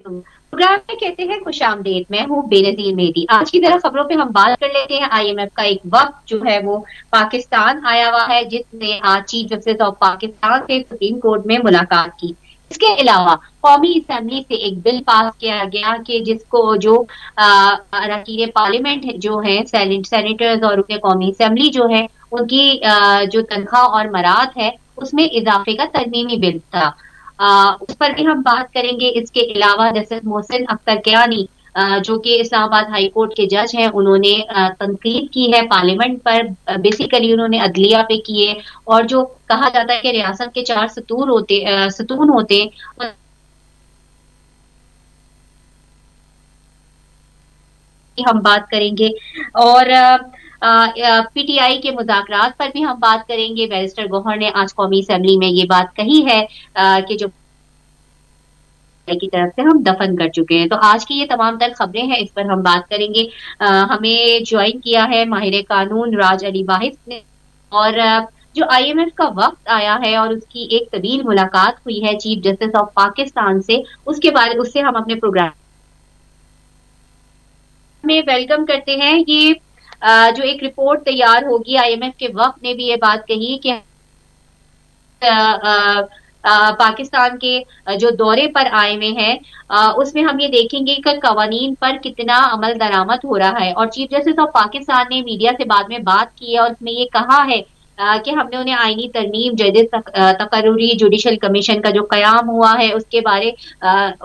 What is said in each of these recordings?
Programme में कहते हैं खुशामदीद। मैं हूँ बेनजीर मेहदी। आज की तरह खबरों पे हम बात कर लेते हैं। आईएमएफ का एक वक्त जो है वो पाकिस्तान आया हुआ है, जिसने आज चीफ जस्टिस ऑफ पाकिस्तान से सुप्रीम कोर्ट में मुलाकात की। इसके अलावा कौमी असेंबली से एक बिल पास किया गया कि जिसको जो अरकान पार्लियामेंट जो है, सेनेटर्स और उनके कौमी असेंबली जो है, उनकी जो तनख्वाह और मराद है उसमें इजाफे का तरमीमी बिल था। उस पर भी हम बात करेंगे। इसके अलावा जस्टिस मोहसिन अख्तर कियानी जो कि इस्लामाबाद हाई कोर्ट के जज हैं, उन्होंने तनकीद की है पार्लियामेंट पर। बेसिकली उन्होंने अदलिया पे किए, और जो कहा जाता है कि रियासत के 4 सतून होते हम बात करेंगे। और पीटीआई के मुज़ाकरात पर भी हम बात करेंगे। बैरिस्टर गौहर ने आज कौमी असेंबली में ये बात कही है कि जो की तरफ से हम दफन कर चुके हैं। तो आज की ये तमाम तर खबरें हैं, इस पर हम बात करेंगे। हमें ज्वाइन किया है माहिर कानून राज अली वाहिद ने। और जो आईएमएफ का वक्त आया है और उसकी एक तवील मुलाकात हुई है चीफ जस्टिस ऑफ पाकिस्तान से, उससे हम अपने प्रोग्राम में वेलकम करते हैं। ये जो एक रिपोर्ट तैयार होगी, आईएमएफ के वक्त ने भी ये बात कही कि पाकिस्तान के जो दौरे पर आए हुए हैं उसमें हम ये देखेंगे कि कवानीन पर कितना अमल दरामद हो रहा है। और चीफ जस्टिस ऑफ पाकिस्तान ने मीडिया से बाद में बात की है और उसमें ये कहा है कि हमने उन्हें आईनी तरमीम, जजेस तकर्रुरी जुडिशल कमीशन का जो कयाम हुआ है उसके बारे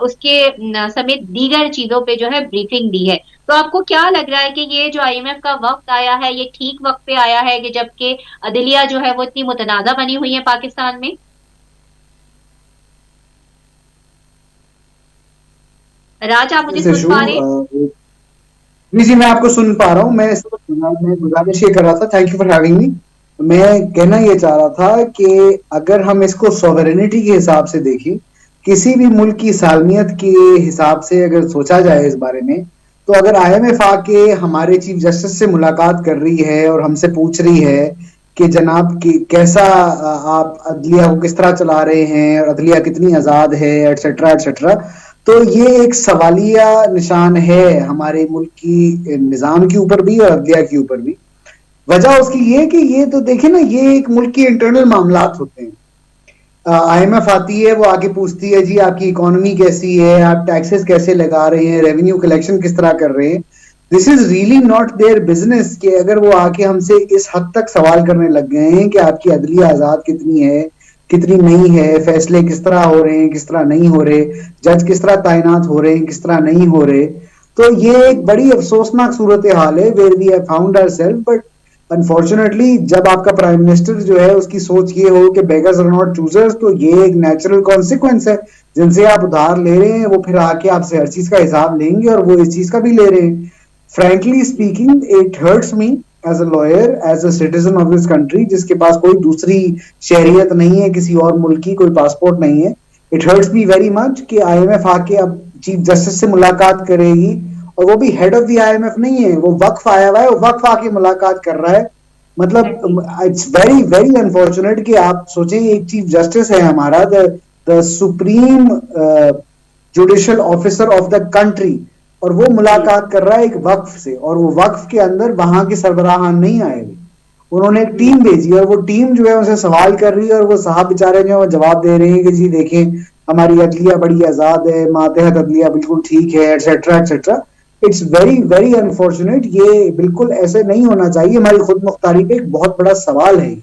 उसके समेत दीगर चीजों पे जो है ब्रीफिंग दी है। तो आपको क्या लग रहा है कि ये जो आईएमएफ का वक्त आया है ये ठीक वक्त पे आया है, कि जबकि अदलिया जो है वो इतनी मुतनाज़ा बनी हुई है पाकिस्तान में? राज, आप मुझे सुन पा रहे हैं? जी, मैं आपको सुन पा रहा हूँ। मैं गुजारिश ये कर रहा था, thank you for having me. मैं कहना ये चाह रहा था कि अगर हम इसको सॉवरेनिटी के हिसाब से देखें, किसी भी मुल्क की सालमियत के हिसाब से अगर सोचा जाए इस बारे में, तो अगर आईएमएफ आके हमारे चीफ जस्टिस से मुलाकात कर रही है और हमसे पूछ रही है कि जनाब की कैसा आप अदलिया को किस तरह चला रहे हैं और अदलिया कितनी आज़ाद है, एटसेट्रा एटसेट्रा, तो ये एक सवालिया निशान है हमारे मुल्क की निज़ाम के ऊपर भी और अदलिया के ऊपर भी। वजह उसकी ये कि ये तो देखे ना, ये एक मुल्क के इंटरनल मामलात होते हैं। आईएमएफ आती है, वो आके पूछती है जी आपकी इकोनॉमी कैसी है, आप टैक्सेस कैसे लगा रहे हैं, रेवेन्यू कलेक्शन किस तरह कर रहे हैं। This is really not their business कि अगर वो आके हमसे इस हद तक सवाल करने लग गए हैं कि आपकी अदलिया आज़ाद कितनी है, कितनी नहीं है, फैसले किस तरह हो रहे हैं, किस तरह नहीं हो रहे, जज किस तरह तैनात हो रहे हैं, किस तरह नहीं हो रहे। तो ये एक बड़ी अफसोसनाक सूरत हाल है where we have found ourselves. But unfortunately जब आपका प्राइम मिनिस्टर जो है उसकी सोच ये हो कि बेगर्स आर नॉट चूजर्स, तो ये एक नेचुरल कॉन्सिक्वेंस है। जिनसे आप उधार ले रहे हैं वो फिर आके आपसे हर चीज का हिसाब लेंगे, और वो इस चीज का भी ले रहे हैं। Frankly speaking, it hurts me as a lawyer, as a citizen of this country, जिसके पास कोई दूसरी शहरियत नहीं है, किसी और मुल्क की कोई पासपोर्ट नहीं है। It hurts me very much कि आईएमएफ आके अब चीफ जस्टिस से मुलाकात करेगी, और वो भी हेड ऑफ द आईएमएफ नहीं है, वो वक्फ आया हुआ है, वो वक्फ आके मुलाकात कर रहा है। मतलब इट्स वेरी वेरी अनफॉर्चुनेट कि आप सोचें एक चीफ जस्टिस है हमारा, the supreme judicial officer of the country, और वो मुलाकात कर रहा है एक वक्फ से, और वो वक्फ के अंदर वहां के सरबराहान नहीं आए। उन्होंने एक टीम भेजी और वो टीम जो है उनसे सवाल कर रही है, और वो साहब बेचारे जो है वो जवाब दे रहे हैं कि जी देखें हमारी अदलिया बड़ी आजाद है, मातहत अदलिया बिल्कुल ठीक है, etcetera etcetera. It's very very unfortunate. ये बिल्कुल ऐसे नहीं होना चाहिए। हमारी खुद मुख्तारी पे एक बहुत बड़ा सवाल है।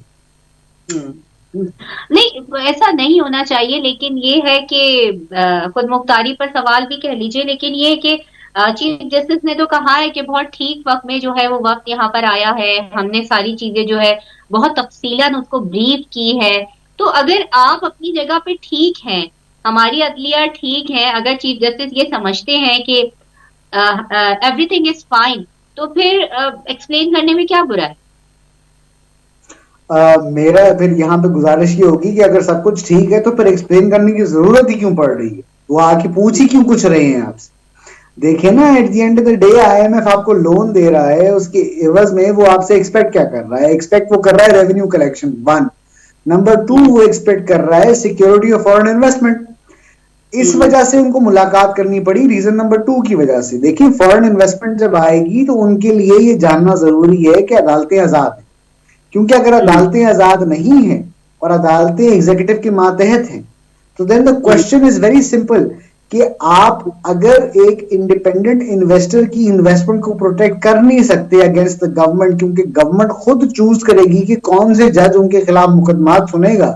नहीं, ऐसा नहीं होना चाहिए, लेकिन ये है कि खुद मुख्तारी पर सवाल भी कह लीजिए, लेकिन ये कि चीफ जस्टिस ने तो कहा है कि बहुत ठीक वक्त में जो है वो वक्त यहाँ पर आया है, हमने सारी चीजें जो है बहुत तफसीलन उसको ब्रीफ की है। तो अगर आप अपनी जगह पे ठीक हैं, हमारी अदलिया ठीक है, अगर चीफ जस्टिस ये समझते हैं कि एवरीथिंग इज फाइन, तो फिर एक्सप्लेन करने में क्या बुरा है? मेरा फिर यहाँ पे गुजारिश ये होगी कि अगर सब कुछ ठीक है तो फिर एक्सप्लेन करने की जरूरत ही क्यों पड़ रही है? वो आके पूछ ही क्यों कुछ रहे हैं आपसे? देखिए ना, at the end of the day IMF आपको लोन दे रहा है, उसके एवज में वो आपसे एक्सपेक्ट क्या कर रहा है? एक्सपेक्ट वो कर रहा है रेवेन्यू कलेक्शन, 1। नंबर 2, वो एक्सपेक्ट कर रहा है सिक्योरिटी ऑफ फॉरेन इन्वेस्टमेंट। इस वजह से उनको मुलाकात करनी पड़ी, रीजन नंबर 2 की वजह से। देखिए फॉरेन इन्वेस्टमेंट जब आएगी तो उनके लिए ये जानना जरूरी है कि अदालतें आजाद हैं, क्योंकि अगर अदालतें आजाद नहीं हैं और अदालतें एग्जीक्यूटिव के मातहत हैं तो then the question is very simple कि आप अगर एक इंडिपेंडेंट इन्वेस्टर की इन्वेस्टमेंट को प्रोटेक्ट कर नहीं सकते अगेंस्ट द गवर्नमेंट, क्योंकि गवर्नमेंट खुद चूज करेगी कि कौन से जज उनके खिलाफ मुकदमा सुनेगा,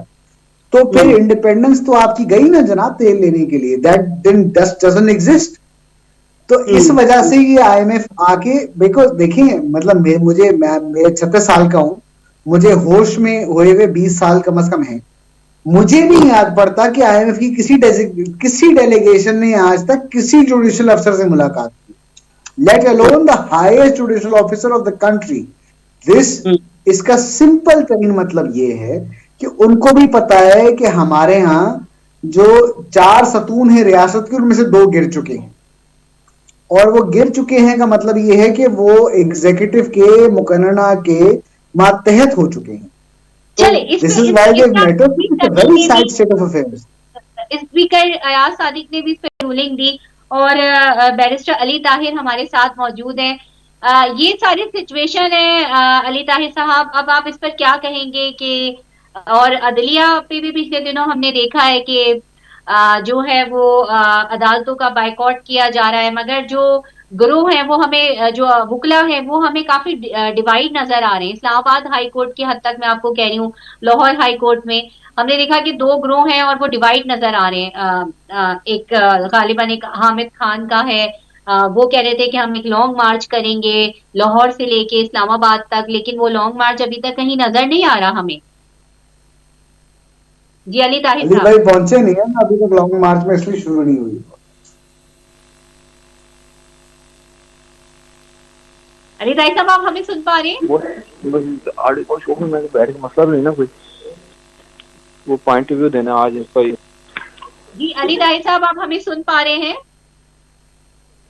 तो फिर इंडिपेंडेंस तो आपकी गई ना जनाब तेल लेने के लिए, दैट देन डजंट एग्जिस्ट। तो इस वजह से ये आईएमएफ आके, बिकॉज देखिए मतलब मैं 36 साल का हूं, मुझे होश में हुए हुए 20 साल कम से कम है, मुझे नहीं याद पड़ता कि आईएमएफ की किसी डेलीगेशन ने आज तक किसी जुडिशियल अफसर से मुलाकात की, let alone the highest judicial officer of the country. इसका सिंपल तरीन मतलब ये है कि उनको भी पता है कि हमारे यहां जो 4 सतून है रियासत के, उनमें से 2 गिर चुके हैं, और वो गिर चुके हैं का मतलब ये है कि वो एग्जीक्यूटिव के मुकन्ना के मातहत हो चुके हैं। This is why they matter, it's a very sad state of affairs. Speaker Ayaz Sadiq ने भी इस पर रूलिंग दी और बैरिस्टर अली ताहिर हमारे साथ मौजूद हैं। ये सारी सिचुएशन है अली ताहिर साहब, अब आप इस पर क्या कहेंगे कि, और अदलिया पे भी पिछले दिनों हमने देखा है कि जो है वो अदालतों का बायकॉट किया जा रहा है, मगर जो गिरोह है वो हमें, जो वुकला है वो हमें काफी डिवाइड नजर आ रहे हैं। इस्लामाबाद हाई कोर्ट की हद तक मैं आपको कह रही हूँ, लाहौर हाई कोर्ट में हमने देखा कि 2 गिरोह हैं और वो डिवाइड नजर आ रहे हैं। एक गालिबन एक हामिद खान का है, वो कह रहे थे कि हम एक लॉन्ग मार्च करेंगे लाहौर से लेके इस्लामाबाद तक, लेकिन वो लॉन्ग मार्च अभी तक कहीं नजर नहीं आ रहा हमें। जी अली ताहिर अली साहब। भाई पहुंचे नहीं है ना अभी तक लॉन्ग मार्च में, इसलिए शुरू नहीं हुई। अली ताहिर साहब आप हमें सुन पा रहे हैं? में बैठ के मसला नहीं ना कोई, वो पॉइंट ऑफ व्यू देना आज इसका। जी अली ताहिर साहब आप हमें सुन पा रहे हैं?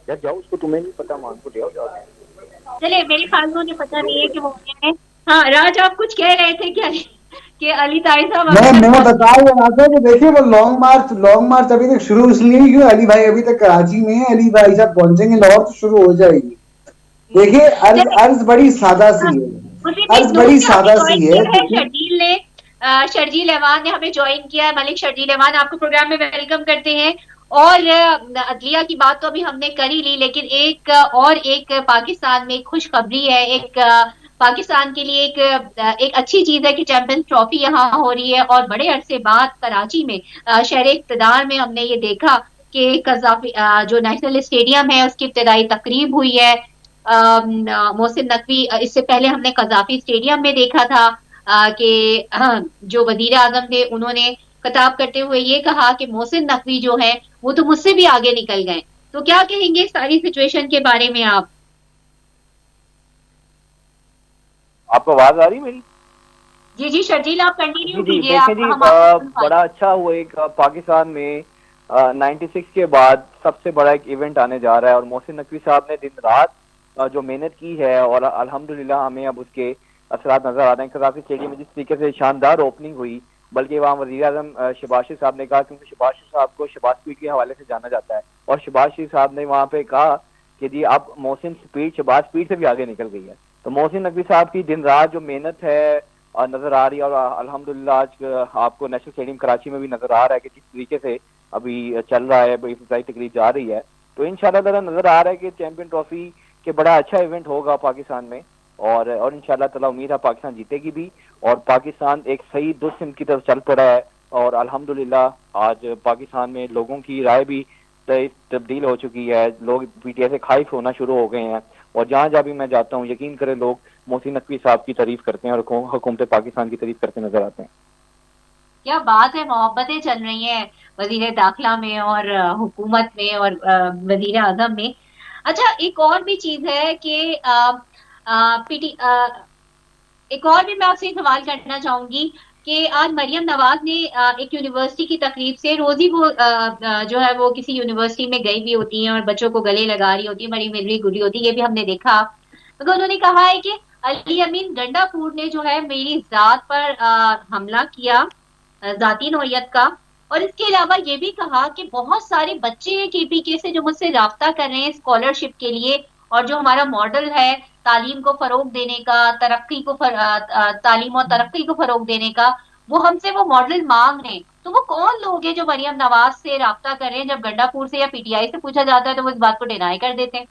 यार जाओ, उसको तुम्हें नहीं पता, मान को जाओ जाओ। चले मेरे फालतू ने पता नहीं है कि वो है। हाँ राज आप कुछ कह रहे थे कि अली ताहिर साहब मैं बता रहा था कि देखिए वो लॉन्ग मार्च अभी तक शुरू इसलिए नहीं हुई, अली भाई अभी तक कराची में है, अली भाई साहब पहुंचेंगे लाहौर तो शुरू हो जाएगी। देखिए अर्ज बड़ी सादा सी है, अर्ज बड़ी सादा सी है। शर्जील अहमान ने हमें ज्वाइन किया है, मलिक शर्जील अहमान, आपको प्रोग्राम में वेलकम करते हैं। और अदलिया की बात तो अभी हमने कर ही ली, लेकिन एक पाकिस्तान में खुशखबरी है, एक पाकिस्तान के लिए एक अच्छी चीज है कि चैंपियंस ट्रॉफी यहाँ हो रही है। और बड़े अरसे बाद कराची में शहर इक़्तिदार में हमने ये देखा कि कज़ाफी जो नेशनल स्टेडियम है उसकी इब्तिदाई तकरीब हुई है। मोहसिन नकवी, इससे पहले हमने कज़ाफी स्टेडियम में देखा था कि जो वजीर आजम थे उन्होंने खिताब करते हुए ये कहा कि मोहसिन नकवी जो है वो तो मुझसे भी आगे निकल गए। तो क्या कहेंगे सारी सिचुएशन के बारे में आप? आपको आवाज आ रही मेरी? जी जी शर्जील आप कंटिन्यू कीजिए। बड़ा अच्छा हुआ, एक पाकिस्तान में 96 के बाद सबसे बड़ा एक इवेंट आने जा रहा है, और मोहसिन नकवी साहब ने दिन रात जो मेहनत की है और अल्हम्दुलिल्लाह हमें अब उसके असरात नजर आ रहे हैं। कज़ाफी स्टेडियम में जिस तरीके से शानदार ओपनिंग हुई, बल्कि वहाँ वज़ीर आज़म शहबाज शरीफ साहब ने कहा, क्योंकि शहबाज शरीफ साहब को शहबाज स्पीड के हवाले से जाना जाता है, और शहबाज शरीफ साहब ने वहाँ पे कहा कि जी अब मोहसिन स्पीड शहबाज स्पीड से भी आगे निकल गई है। तो मोहसिन नकवी साहब की दिन रात जो मेहनत है नजर आ रही है, और अल्हम्दुलिल्लाह आज आपको नेशनल स्टेडियम कराची में भी नजर आ रहा है कि जिस तरीके से अभी चल रहा है, इफ्तिताही तकरीब जा रही है। तो इंशाल्लाह ताला नजर आ रहा है कि चैंपियन ट्रॉफी के बड़ा अच्छा इवेंट होगा पाकिस्तान में, और इंशाल्लाह ताला उम्मीद है पाकिस्तान जीतेगी भी, और पाकिस्तान एक सही दुस्सिमत की तरफ चल पड़ा है। और अल्हम्दुलिल्लाह आज पाकिस्तान में लोगों की राय भी तब्दील हो चुकी है, लोग पीटीआई से खाइफ होना शुरू हो गए हैं, और जहाँ जहाँ भी मैं जाता हूँ यकीन करें लोग मोहसिन नकवी साहब की तारीफ करते हैं और हुकूमत पाकिस्तान की तारीफ करते नजर आते हैं। क्या बात है, मोहब्बतें चल रही हैं वजीर दाखिला में और हुकूमत में और वजीर आजम में। अच्छा एक और भी चीज है कि एक और भी मैं आपसे सवाल करना चाहूंगी कि आज मरियम नवाज ने एक यूनिवर्सिटी की तकरीब से, रोजी वो जो है वो किसी यूनिवर्सिटी में गई भी होती हैं और बच्चों को गले लगा रही होती है, बड़ी मिलवी गुड़ी होती है, ये भी हमने देखा। तो उन्होंने कहा है कि अली अमीन गंडापुर ने जो है मेरी जात पर हमला किया, जाती नौयत का, और इसके अलावा ये भी कहा कि बहुत सारे बच्चे हैं केपीके से जो मुझसे राब्ता कर रहे हैं स्कॉलरशिप के लिए, और जो हमारा मॉडल है तालीम को फरोग देने का, तालीम और तरक्की को फरोग देने का, वो हमसे वो मॉडल मांग रहे हैं। तो वो कौन लोग हैं जो मरियम नवाज से राब्ता कर रहे हैं? जब गंडापुर से या पीटीआई से पूछा जाता है तो वो इस बात को डिनाई कर देते हैं।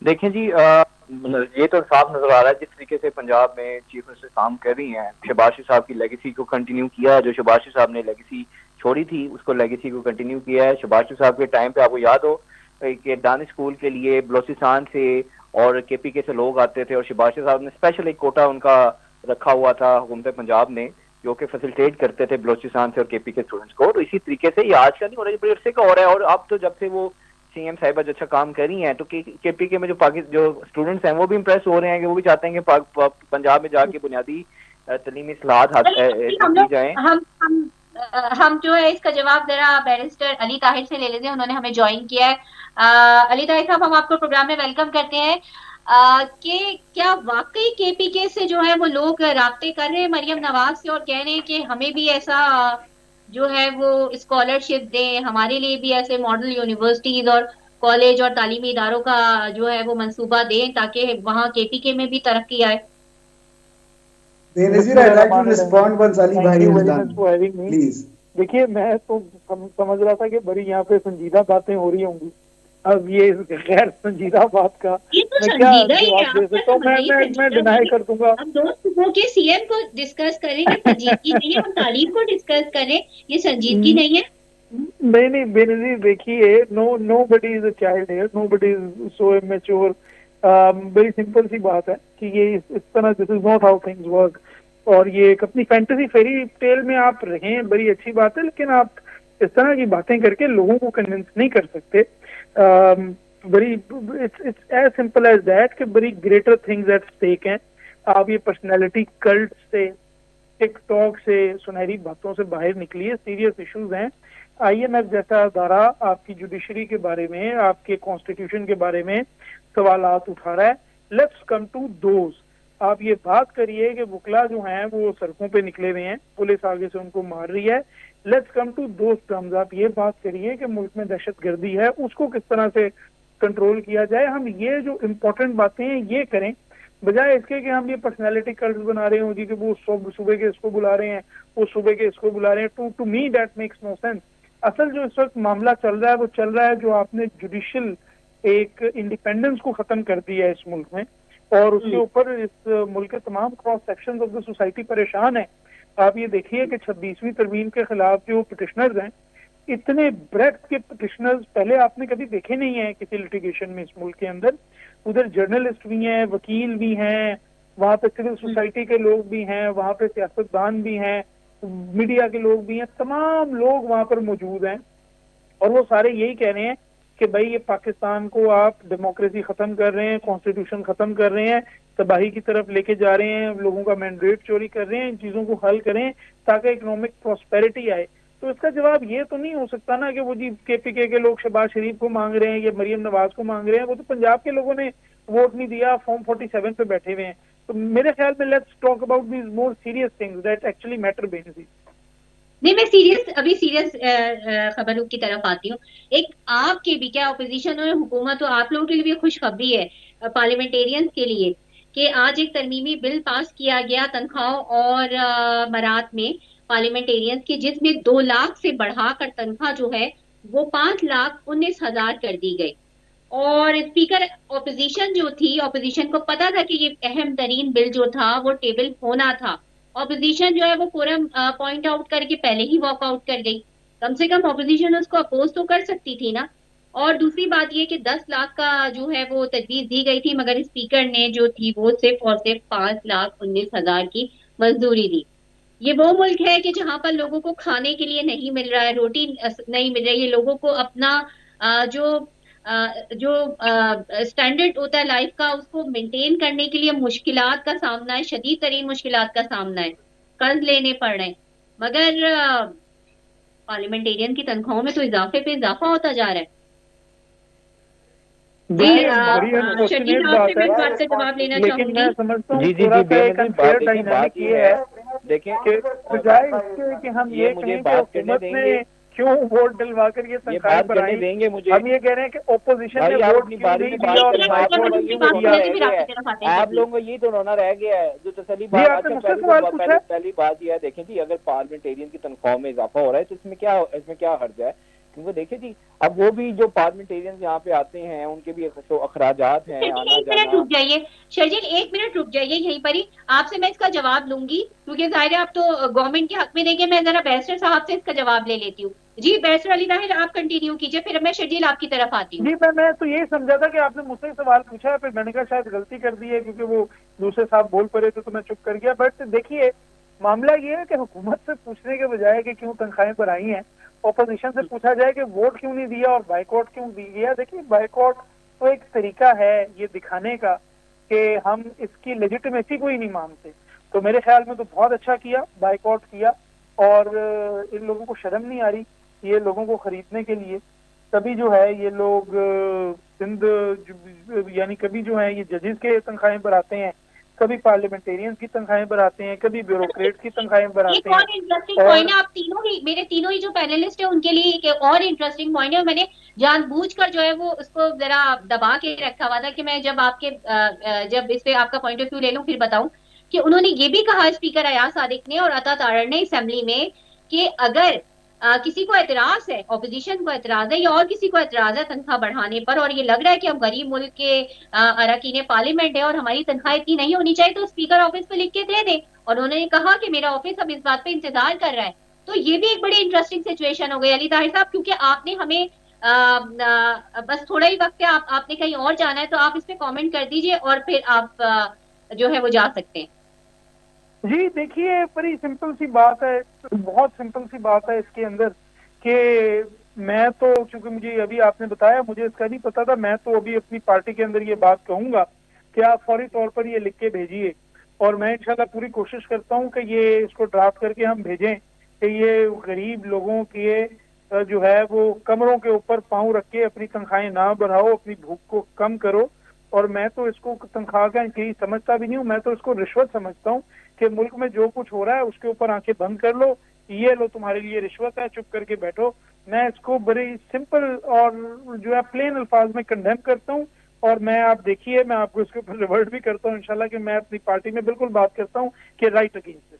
देखें जी, ये तो साफ नजर आ रहा है जिस तरीके से पंजाब में चीफ मिनिस्टर काम कर रही हैं, शहबाज शरीफ साहब की लेगेसी को कंटिन्यू किया है। जो शहबाज शरीफ साहब ने लेगेसी छोड़ी थी उसको लेगेसी को कंटिन्यू किया है। शहबाज शरीफ साहब के टाइम पे आपको याद हो कि दानिश स्कूल के लिए बलोचिस्तान से और केपीके से लोग आते थे और शहबाज शरीफ साहब ने स्पेशल एक कोटा उनका रखा हुआ था हुकूमत पंजाब ने, जो कि फैसिलिटेट करते थे बलोचिस्तान से और केपी के स्टूडेंट्स को। तो इसी तरीके से ये आज का नहीं हो रहा है, बड़े अरसे का हो रहा है। और अब तो जब से वो सीएम साहिबा जो अच्छा काम कर रही हैं तो केपीके में जो स्टूडेंट्स हैं वो भी इम्प्रेस हो रहे हैं कि वो भी चाहते हैं कि पंजाब में जाके बुनियादी तलीमी इस्लाहत की जाए। हम जो है इसका जवाब जरा बैरिस्टर अली ताहिर से ले लेते हैं, उन्होंने हमें ज्वाइन किया है। अली ताहिर साहब, हम आपको प्रोग्राम में वेलकम करते हैं। कि क्या वाकई केपीके से जो है वो लोग राब्ते कर रहे हैं मरियम नवाज से और कह रहे हैं कि हमें भी ऐसा जो है वो स्कॉलरशिप दें, हमारे लिए भी ऐसे मॉडल यूनिवर्सिटीज और कॉलेज और तालीमी इदारों का जो है वो मंसूबा दें ताकि वहां केपीके में भी तरक्की आए? Benazir, I'd like to respond once Ali bhai is done, please. देखिए, मैं तो समझ रहा था कि बड़ी यहाँ पे संजीदा बातें हो रही होंगी। अब ये गैर संजीदा बात का मैं क्या जवाब दे सकता हूँ? मैं डिनाई कर दूंगा। हम दोस्तों के सीएम को डिस्कस करें, ये संजीदगी नहीं है। हम तालीम को डिस्कस करें, ये संजीदगी नहीं है। नहीं बेनजीर, देखिए, nobody is a child here, nobody is so immature। बड़ी सिंपल सी बात है कि ये इस तरह this is not how things work. और ये एक अपनी फैंटेसी फेरी टेल में आप रहें, बड़ी अच्छी बात है, लेकिन आप इस तरह की बातें करके लोगों को कन्विंस नहीं कर सकते। बड़ी it's as simple as that कि बड़ी ग्रेटर थिंग्स एट स्टेक हैं। आप ये पर्सनैलिटी कल्ट से, टिकटॉक से, सुनहरी बातों से बाहर निकलिए। सीरियस इश्यूज हैं। आईएमएफ जैसा अदारा आपकी जुडिशरी के बारे में, आपके कॉन्स्टिट्यूशन के बारे में सवालात उठा रहा है। Let's come to those. आप ये बात करिए कि वकला जो हैं वो सड़कों पे निकले हुए हैं, पुलिस आगे से उनको मार रही है। Let's come to those terms. आप ये बात करिए कि मुल्क में दहशतगर्दी है, उसको किस तरह से कंट्रोल किया जाए। हम ये जो इम्पोर्टेंट बातें हैं ये करें, बजाय इसके कि हम ये पर्सनैलिटी कल्ट बना रहे हो जी कि वो सुबह के इसको बुला रहे हैं, वो सुबह के इसको बुला रहे हैं। To me that makes no sense. असल जो इस वक्त मामला चल रहा है वो चल रहा है जो आपने जुडिशियल एक इंडिपेंडेंस को खत्म कर दिया है इस मुल्क में, और उसके ऊपर इस मुल्क के तमाम cross sections of the society परेशान है। आप ये देखिए कि 26वीं तरमीम के खिलाफ जो पिटिशनर्स हैं, इतने ब्रेथ के पिटिशनर्स पहले आपने कभी देखे नहीं है किसी लिटिगेशन में इस मुल्क के अंदर। उधर जर्नलिस्ट भी हैं, वकील भी हैं, वहाँ पे सिविल सोसाइटी के लोग भी हैं, वहाँ पे सियासतदान भी हैं, मीडिया के लोग भी हैं, तमाम लोग वहाँ पर मौजूद हैं। और वो सारे यही कह रहे हैं कि भाई ये पाकिस्तान को आप डेमोक्रेसी खत्म कर रहे हैं, कॉन्स्टिट्यूशन खत्म कर रहे हैं, तबाही की तरफ लेके जा रहे हैं, लोगों का मैंडेट चोरी कर रहे हैं। इन चीजों को हल करें ताकि इकोनॉमिक प्रॉस्पेरिटी आए। तो इसका जवाब ये तो नहीं हो सकता ना कि वो जी केपीके के लोग शहबाज शरीफ को मांग रहे हैं या मरियम नवाज को मांग रहे हैं। वो तो पंजाब के लोगों ने वोट नहीं दिया, फॉर्म 47 पे बैठे हुए हैं। तो मेरे ख्याल में let's talk about these more serious things that actually matter Benazir. नहीं, मैं सीरियस खबरों की तरफ आती हूँ। एक आपके भी, क्या अपोजिशन और हुकूमत हो, आप लोगों के लिए भी खुशखबरी है पार्लियामेंटेरियंस के लिए कि आज एक तरमीमी बिल पास किया गया तनख्वाहों और मरात में पार्लियामेंटेरियंस की, जिसमें 2 लाख से बढ़ाकर तनख्वाह जो है वो 5,19,000 कर दी गई। और स्पीकर ऑपोजिशन जो थी, ऑपोजिशन को पता था कि ये अहम तरीन बिल जो था वो टेबल होना था। ऑपोजिशन जो है वो फोरम पॉइंट आउट करके पहले ही वॉकआउट कर गई। कम से कम ऑपोजिशन उसको अपोज तो कर सकती थी ना। और दूसरी बात ये कि 10 लाख का जो है वो तजवीज दी गई थी, मगर स्पीकर ने जो थी वो सिर्फ और सिर्फ 5,19,000 की मंजूरी दी। ये वो मुल्क है कि जहां पर लोगों को खाने के लिए नहीं मिल रहा है, रोटी नहीं मिल रही है, लोगों को अपना जो स्टैंडर्ड होता है लाइफ का उसको मेंटेन करने के लिए मुश्किलात का सामना है, शदीद तरीन मुश्किलात का सामना है, कर्ज लेने पड़ रहे हैं। मगर पार्लियामेंटेरियन की तनख्वाहों में तो इजाफे पे इजाफा होता जा रहा है। शकील, आपसे मैं इस बात का जवाब लेना चाहूंगी। मैं समझता हूँ थोड़ा सा एक अनफेयर डायनामिक ये है देखें कि बजाय इसके कि हम ये मुझे कहें कि बात करने हुकूमत ने देंगे, क्यों वोट डलवाकर ये तनख्वाहें बात करने बढ़ाई, देंगे मुझे। हम ये कह रहे हैं कि ओपोजिशन ने भाई आप वोट अपनी क्यों बारी नहीं में दिया बात और करें, आप आप लोगों लोगों का की यही बात तो कर रोना रहे थे, रह फिर गया आपकी है, तरफ आते हैं। आप लोगों को यही तो रोना रह गया है जो तसली जी, बात। आपने अच्छा मुझसे सवाल पूछा है? पहली बात यह है, देखें जी, अगर पार्लियामेंटेरियन की तनख्वाह में इजाफा हो रहा है तो इसमें क्या हर्ज है? क्योंकि देखिए जी, अब वो भी जो पार्लियामेंटेरियन यहाँ पे आते हैं उनके भी अखराजात हैं, शर्जील आना एक मिनट जाना। रुक जाइए, शर्जील एक मिनट रुक जाइए यहीं पर ही, आपसे मैं इसका जवाब लूंगी क्योंकि जाहिर है आप तो गवर्नमेंट के हक में देंगे। मैं जरा बैरिस्टर साहब से इसका जवाब ले लेती हूँ। जी बैरिस्टर अली ताहिर, आप कंटिन्यू कीजिए, फिर मैं शर्जील आपकी तरफ आती हूँ। जी, मैं तो यही समझा था कि आपने मुझसे सवाल पूछा है, फिर मैंने कहा शायद गलती कर दी है क्योंकि वो दूसरे साहब बोल पड़े थे तो मैं चुप कर गया। बट देखिए, मामला ये है कि हुकूमत से पूछने के बजाय कि क्यों तनख्वाहें बढ़ाई हैं, ऑपोजिशन से पूछा जाए कि वोट क्यों नहीं दिया और बाइकआउट क्यों दिया। देखिए, बाइकआउट तो एक तरीका है ये दिखाने का कि हम इसकी लेजिटिमेसी को ही नहीं मानते। तो मेरे ख्याल में तो बहुत अच्छा किया, बाइकआउट किया, और इन लोगों को शर्म नहीं आ रही ये लोगों को खरीदने के लिए। कभी जो है ये लोग सिंध यानी कभी जो है ये जजेस के तनख्वाहें बढ़ाते हैं, कभी पार्लियामेंटेरियंस की तनख्वाहें बढ़ाते हैं, कभी ब्यूरोक्रेट की तनख्वाहें एक बढ़ाते और हैं। इंटरेस्टिंग और पॉइंट है, आप तीनों ही, मेरे तीनों ही जो पैनलिस्ट है उनके लिए एक और इंटरेस्टिंग पॉइंट है, और मैंने जानबूझकर जो है वो उसको जरा दबा के रखा हुआ था कि मैं जब आपके जब इस पे आपका पॉइंट ऑफ व्यू ले लूं फिर बताऊं कि उन्होंने ये भी कहा, स्पीकर अयाज सादिक ने और अता तारड़ ने असेंबली में, कि अगर किसी को एतराज है, ऑपोजिशन को एतराज है या और किसी को एतराज है तनख्वाह बढ़ाने पर, और ये लग रहा है कि हम गरीब मुल्क के अरकान पार्लियामेंट है और हमारी तनख्वाह इतनी नहीं होनी चाहिए, तो स्पीकर ऑफिस पे लिख के दे दे। और उन्होंने कहा कि मेरा ऑफिस अब इस बात पे इंतजार कर रहा है। तो ये भी एक बड़ी इंटरेस्टिंग सिचुएशन हो गई अली ताहिर साहब, क्योंकि आपने हमें बस थोड़ा ही वक्त है, आपने कहीं और जाना है, तो आप इस पे कमेंट कर दीजिए और फिर आप जो है वो जा सकते हैं। जी देखिए, बड़ी सिंपल सी बात है, बहुत सिंपल सी बात है इसके अंदर कि मैं तो, चूंकि मुझे अभी आपने बताया, मुझे इसका नहीं पता था, मैं तो अभी अपनी पार्टी के अंदर ये बात कहूंगा कि आप फौरी तौर पर ये लिख के भेजिए, और मैं इंशाल्लाह पूरी कोशिश करता हूं कि ये इसको ड्राफ्ट करके हम भेजें कि ये गरीब लोगों के जो है वो कमरों के ऊपर पांव रख के अपनी तनख्वाहें ना बढ़ाओ, अपनी भूख को कम करो। और मैं तो इसको तनख्वाह का कहीं समझता भी नहीं हूँ, मैं तो इसको रिश्वत समझता हूँ कि मुल्क में जो कुछ हो रहा है उसके ऊपर आंखें बंद कर लो, ये लो तुम्हारे लिए रिश्वत है, चुप करके बैठो। मैं इसको बड़ी सिंपल और जो है प्लेन अल्फाज में कंडेम करता हूँ, और मैं, आप देखिए, मैं आपको इसके ऊपर रिवर्ट भी करता हूँ इंशाल्लाह कि मैं अपनी पार्टी में बिल्कुल बात करता हूँ कि राइट अगेंस्ट।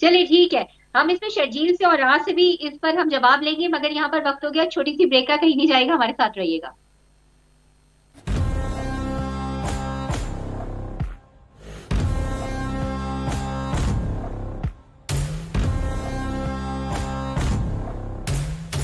चलिए ठीक है, हम इसमें शर्जील से और राज से भी इस पर हम जवाब लेंगे, मगर यहाँ पर वक्त हो गया, छोटी सी ब्रेक का, कहीं नहीं जाएगा, हमारे साथ रहिएगा।